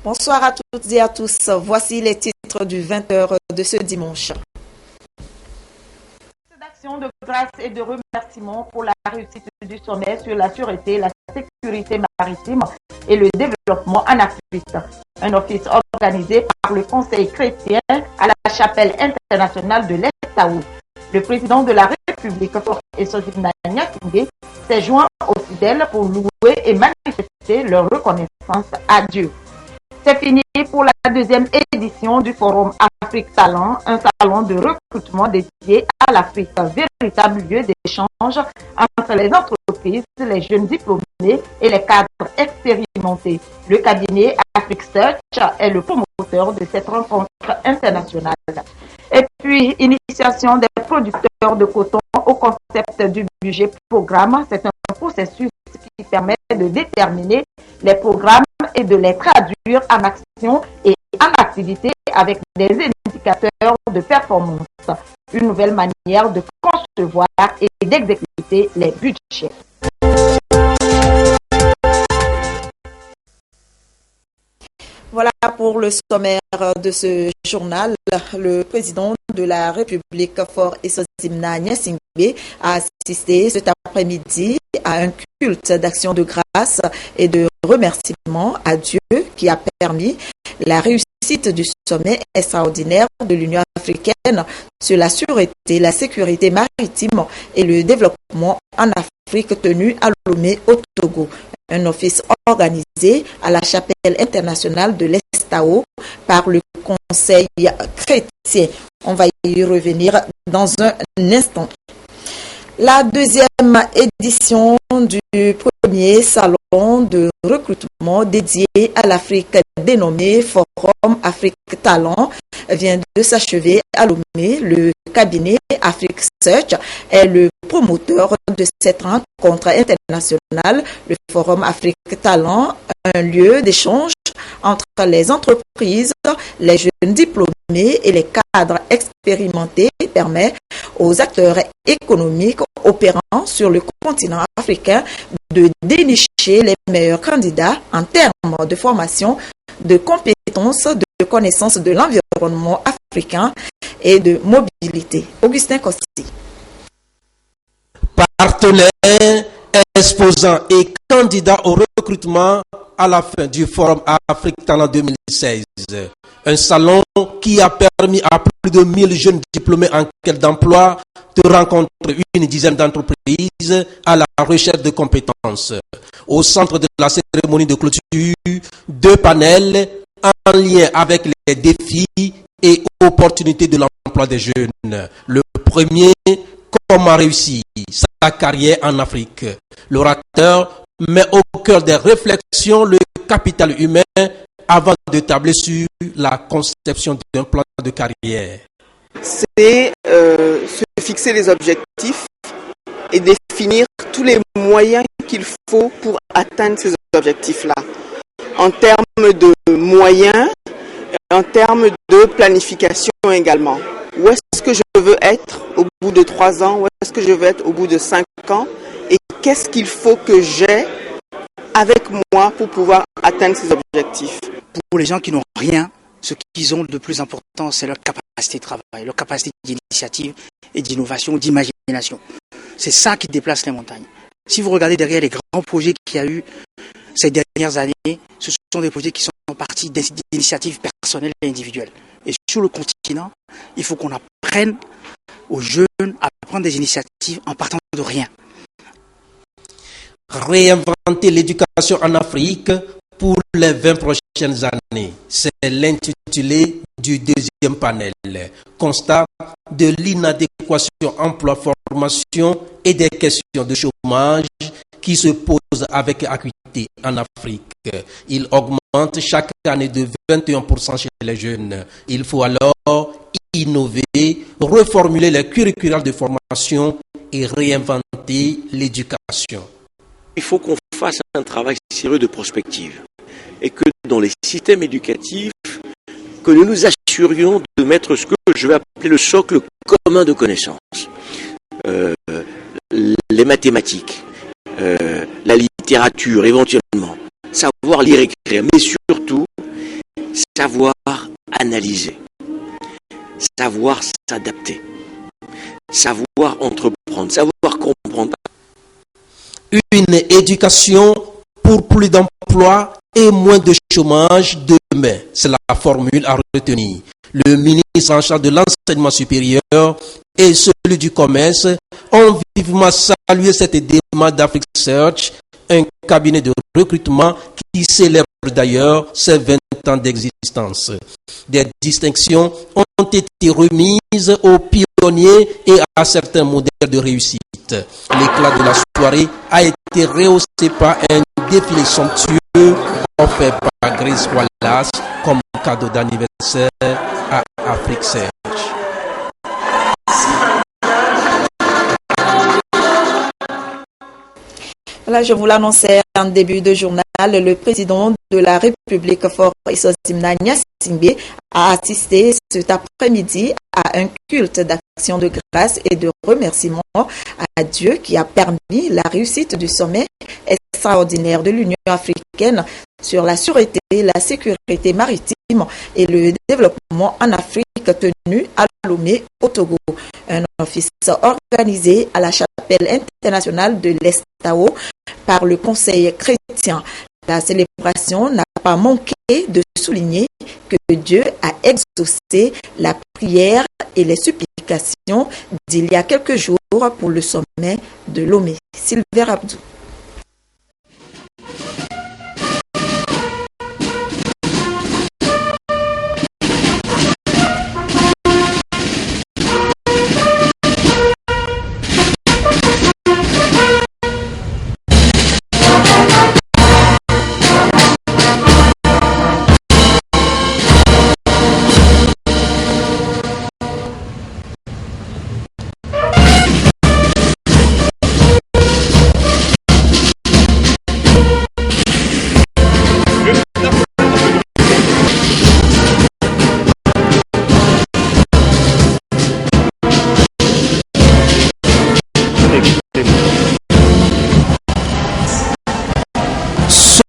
Bonsoir à toutes et à tous. Voici les titres du 20h de ce dimanche. D'action de grâce et de remerciement pour la réussite du sommet sur la sûreté, la sécurité maritime et le développement en Afrique. Un office organisé par le Conseil chrétien à la chapelle internationale de l'Estaou. Le président de la République, Faure Essoufina Gnassingbé, s'est joint aux fidèles pour louer et manifester leur reconnaissance à Dieu. C'est fini pour la deuxième édition du Forum Afrique Talent, un salon de recrutement dédié à l'Afrique, un véritable lieu d'échange entre les entreprises, les jeunes diplômés et les cadres expérimentés. Le cabinet Afrique Search est le promoteur de cette rencontre internationale. Et puis, initiation des producteurs de coton au concept du budget programme. C'est un processus qui permet de déterminer les programmes et de les traduire en action et en activité avec des indicateurs de performance. Une nouvelle manière de concevoir et d'exécuter les budgets. Voilà pour le sommaire de ce journal. Le président de la République, Faure Essoufina Gnassingbé, a assisté cet après-midi à un culte d'action de grâce et de remerciement à Dieu qui a permis la réussite du sommet extraordinaire de l'Union africaine sur la sûreté, la sécurité maritime et le développement en Afrique tenu à Lomé au Togo. Un office organisé à la chapelle internationale de l'Estaou par le Conseil chrétien. On va y revenir dans un instant. La deuxième édition du premier salon de recrutement dédié à l'Afrique dénommé Forum Afrique Talent vient de s'achever à Lomé. Le cabinet Afrique Search est le promoteur de cette rencontre internationale. Le Forum Afrique Talent, un lieu d'échange entre les entreprises, les jeunes diplômés et les cadres expérimentés, permet aux acteurs économiques opérant sur le continent africain de dénicher les meilleurs candidats en termes de formation, de compétences, de connaissance de l'environnement africain et de mobilité. Augustin Costi. Partenaires, exposants et candidats au recrutement à la fin du Forum Afrique Talent 2016. Un salon qui a permis à plus de 1000 jeunes diplômés en quête d'emploi de rencontrer une dizaine d'entreprises à la recherche de compétences. Au centre de la cérémonie de clôture, 2 panels en lien avec les défis et opportunités de l'emploi des jeunes. Le premier, comment réussir sa carrière en Afrique. L'orateur met au cœur des réflexions le capital humain avant de tabler sur la conception d'un plan de carrière. C'est se fixer les objectifs et définir tous les moyens qu'il faut pour atteindre ces objectifs-là. En termes de moyens, en termes de planification également. Où est-ce que je veux être au bout de 3 ans? Où est-ce que je veux être au bout de 5 ans? Et qu'est-ce qu'il faut que j'ai avec moi pour pouvoir atteindre ces objectifs? Pour les gens qui n'ont rien, ce qu'ils ont de plus important, c'est leur capacité de travail, leur capacité d'initiative et d'innovation, d'imagination. C'est ça qui déplace les montagnes. Si vous regardez derrière les grands projets qu'il y a eu ces dernières années, ce sont des projets qui sont partis d'initiatives personnelles et individuelles. Et sur le continent, il faut qu'on apprenne aux jeunes à prendre des initiatives en partant de rien. Réinventer l'éducation en Afrique pour les 20 prochaines années. C'est l'intitulé du deuxième panel. Constat de l'inadéquation emploi-formation et des questions de chômage qui se posent avec acuité en Afrique. Il augmente chaque année de 21% chez les jeunes. Il faut alors innover, reformuler les curriculums de formation et réinventer l'éducation. Il faut qu'on fasse un travail sérieux de prospective et que dans les systèmes éducatifs, que nous nous assurions de mettre ce que je vais appeler le socle commun de connaissances. Les mathématiques, la littérature éventuellement, savoir lire et écrire, mais surtout savoir analyser, savoir s'adapter, savoir entreprendre, savoir comprendre. Une éducation pour plus d'emplois et moins de chômage demain. C'est la formule à retenir. Le ministre en charge de l'enseignement supérieur et celui du commerce ont vivement salué cette démarche d'Afrique Search, un cabinet de recrutement qui célèbre d'ailleurs ses 20 ans d'existence. Des distinctions ont été remises aux pionniers et à certains modèles de réussite. L'éclat de la soirée a été rehaussé par un défilé somptueux offert par Grace Wallace comme cadeau d'anniversaire à Afrique Search. Là, je vous l'annonçais en début de journal, le président de la République, Faure Essozimna Gnassingbé, a assisté cet après-midi à un culte d'action de grâce et de remerciement à Dieu qui a permis la réussite du sommet extraordinaire de l'Union africaine sur la sûreté, la sécurité maritime et le développement en Afrique tenu à Lomé au Togo. Un office organisé à la chapelle internationale de l'Estao par le Conseil chrétien. La célébration n'a pas manqué de souligner que Dieu a exaucé la prière et les supplications d'il y a quelques jours pour le sommet de Lomé. Sylvain Abdou.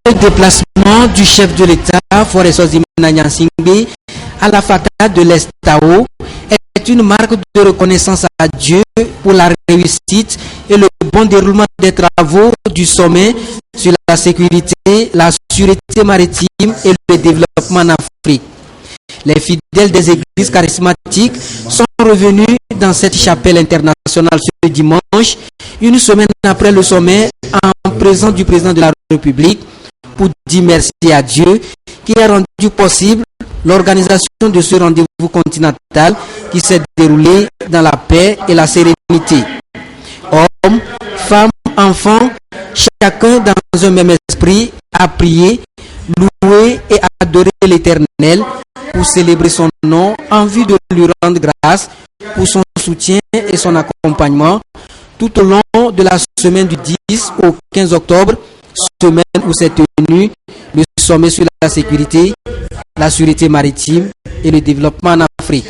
Le déplacement du chef de l'État, Faure Essozimna Gnassingbé, à la façade de l'Estao est une marque de reconnaissance à Dieu pour la réussite et le bon déroulement des travaux du sommet sur la sécurité, la sûreté maritime et le développement en Afrique. Les fidèles des églises charismatiques sont revenus dans cette chapelle internationale ce dimanche, une semaine après le sommet, en présence du président de la République, pour dire merci à Dieu qui a rendu possible l'organisation de ce rendez-vous continental qui s'est déroulé dans la paix et la sérénité. Hommes, femmes, enfants, chacun dans un même esprit a prié, loué et adoré l'Éternel pour célébrer son nom en vue de lui rendre grâce pour son soutien et son accompagnement tout au long de la semaine du 10 au 15 octobre, semaine où s'est tenu le sommet sur la sécurité, la sûreté maritime et le développement en Afrique.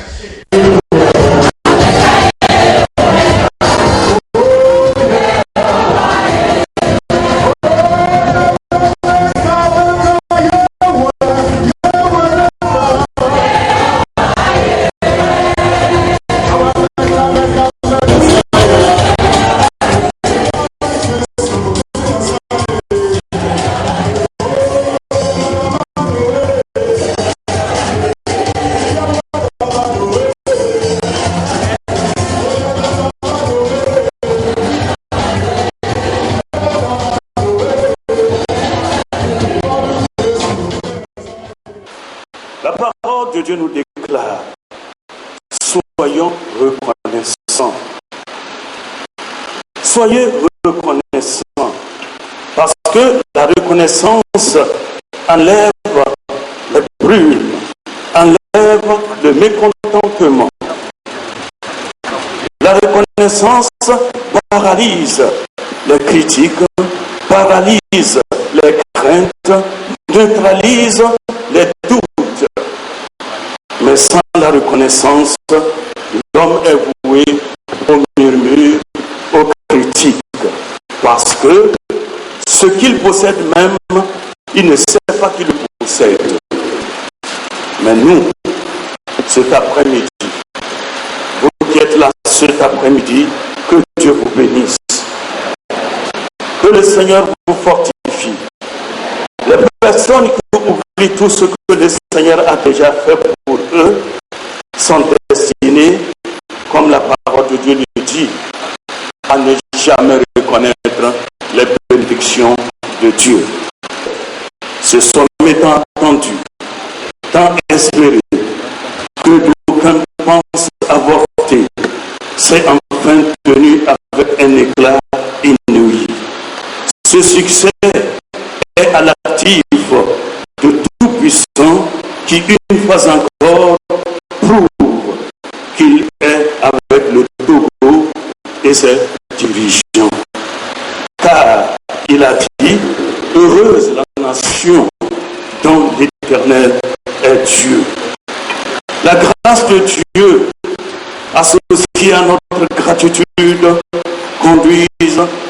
Dieu nous déclare, soyons reconnaissants. Soyez reconnaissants, parce que la reconnaissance enlève les brumes, enlève le mécontentement. La reconnaissance paralyse les critiques, paralyse les craintes, neutralise les doutes. Mais sans la reconnaissance, l'homme est voué au murmure, aux critiques. Parce que ce qu'il possède même, il ne sait pas qu'il le possède. Mais nous, cet après-midi, vous qui êtes là cet après-midi, que Dieu vous bénisse. Que le Seigneur vous fortifie. Les personnes qui oublient tout ce que le Seigneur a déjà fait pour eux sont destinées, comme la parole de Dieu le dit, à ne jamais reconnaître les bénédictions de Dieu. Ce sommet tant attendu, tant espéré, que d'aucuns pensent avorter, c'est enfin tenu avec un éclat inouï. Ce succès est à l'actif de Tout-Puissant qui, une fois encore, prouve qu'il est avec le Togo et ses dirigeants. Car il a dit, heureuse la nation dont l'Éternel est Dieu. La grâce de Dieu associée à notre gratitude conduise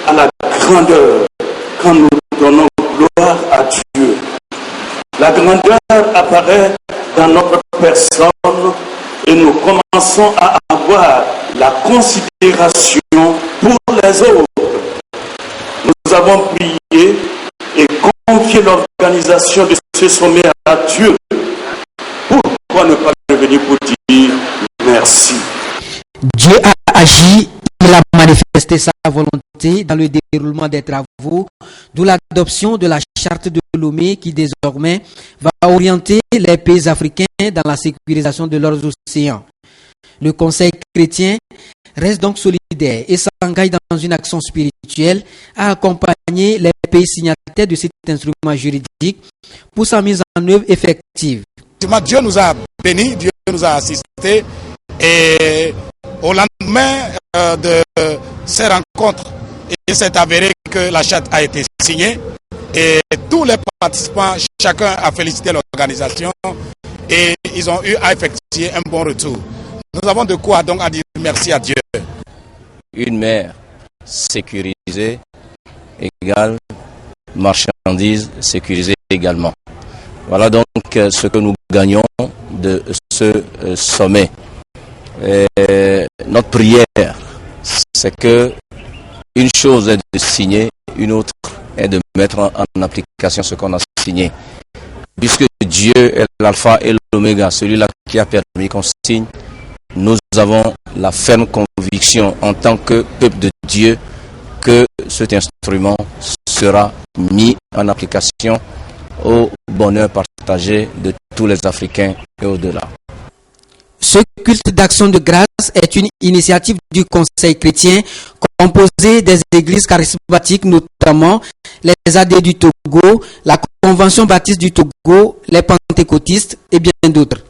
à la grandeur quand nous donnons gloire à Dieu. La grandeur apparaît dans notre personne et nous commençons à avoir la considération pour les autres. Nous avons prié et confié l'organisation de ce sommet à Dieu. Pourquoi ne pas revenir pour dire merci? Dieu a agi, il a manifesté sa volonté dans le déroulement des travaux, d'où l'adoption de la charte de Lomé qui désormais va orienter les pays africains dans la sécurisation de leurs océans. Le Conseil chrétien reste donc solidaire et s'engage dans une action spirituelle à accompagner les pays signataires de cet instrument juridique pour sa mise en œuvre effective. Dieu nous a bénis, Dieu nous a assistés et au lendemain de ces rencontres, il s'est avéré que la charte a été signée et tous les participants, chacun a félicité l'organisation et ils ont eu à effectuer un bon retour. Nous avons de quoi donc à dire merci à Dieu. Une mer sécurisée égale marchandises sécurisées également. Voilà donc ce que nous gagnons de ce sommet. Et notre prière, c'est que une chose est de signer, une autre est de mettre en application ce qu'on a signé. Puisque Dieu est l'alpha et l'oméga, celui-là qui a permis qu'on signe, nous avons la ferme conviction en tant que peuple de Dieu que cet instrument sera mis en application au bonheur partagé de tous les Africains et au-delà. Ce culte d'action de grâce est une initiative du Conseil chrétien composé des églises charismatiques, notamment les AD du Togo, la Convention baptiste du Togo, les pentecôtistes et bien d'autres.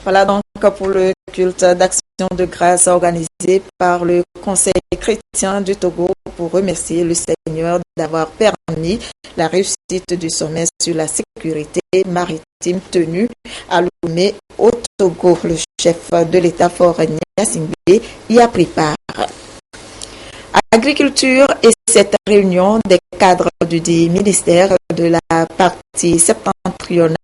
Voilà donc pour le culte d'action de grâce organisé par le Conseil chrétien du Togo pour remercier le Seigneur d'avoir permis la réussite du sommet sur la sécurité maritime tenu à Lomé au Togo. Le chef de l'État Faure Gnassingbé y a pris part. Agriculture et cette réunion des cadres du ministère de la partie septentrionale